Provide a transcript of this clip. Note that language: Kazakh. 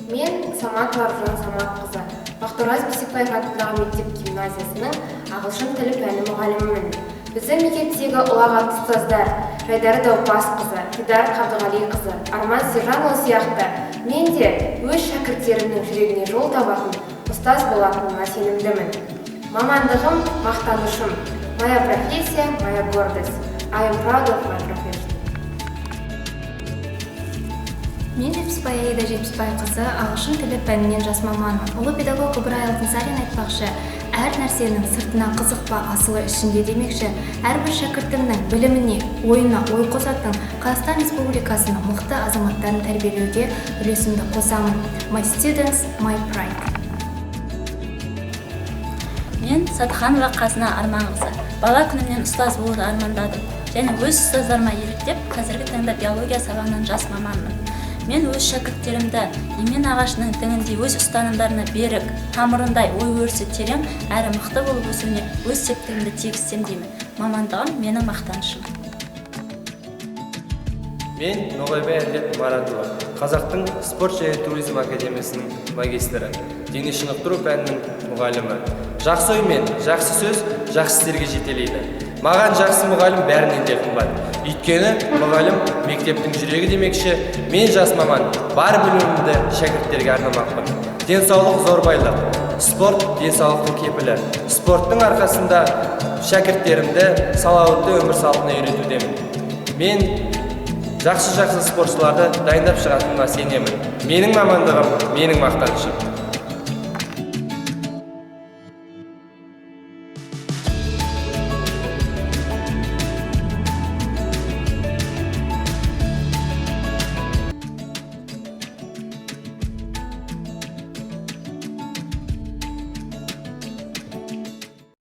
Мен Самат Аружан Саматқызы, Бақтыораз Бейсекбаев атындағы мектеп гимназиясының ағылшын тілі пәні мұғалімімін. Біздің мектептегі ұлағатты ұстаздар Жайдары Даупасқызы, Дидар Қабдығалиқызы, Арман Сержанұлы сияқты мен де өз шәкірттерімнің жүрегіне жол табатын ұстаз болатынына сенімдімін. Мамандығым мақтанышым. Моя профессия, моя гордость. I am proud of my profession. Мен Жетпісбай Аида Жетпісбайқызы, ағылшын тілі пәнінен жас маманмын. Ұлы педагог Ыбырай Алтынсарин айтпақшы, әр нәрсенің сыртына қызық па, асылы ішінде демекші, әрбір шәкіртімнің біліміне, ойына ой қосатын Қазақстан Республикасының мықты азаматтарын тәрбиелеуге үлесімді қосамын. My students, my pride. Мен Сатханова Қазына Арманқызы. Бала күнімнен ұстаз болуды армандадым. Және өз ұстаздарыма еліктеп, қазіргі таңда биология сабағынан жас маманмын. Мен өз шәкірттерімді емен ағашының діңіндей өз ұстанымдарына берік, тамырындай ой өрісі терең, әрі мықты болып өсуіне өз септігімді тигізсем деймін. Мамандығым менің мақтанышым. Мен Ноғайбай Әділет Маратұлы, Қазақтың спорт және туризм академиясының магистрі, дене шынықтыру пәнінің мұғалімі. Жақсы ой мен жақсы сөз жақсы істерге жетелейді. Маған жақсы мұғалім бәрінен де қымбат. Өйткені мұғалім мектептің жүрегі демекші, мен жас маман бар білімімді шәкірттерге арнамақпын. Денсаулық зор байлық, спорт денсаулықтың кепілі. Спорттың арқасында шәкірттерімді салауатты өмір салтына үйретудемін. Мен жақсы спортшыларды дайындап шығатынына сенемін. Менің мамандығым, менің мақтанышым.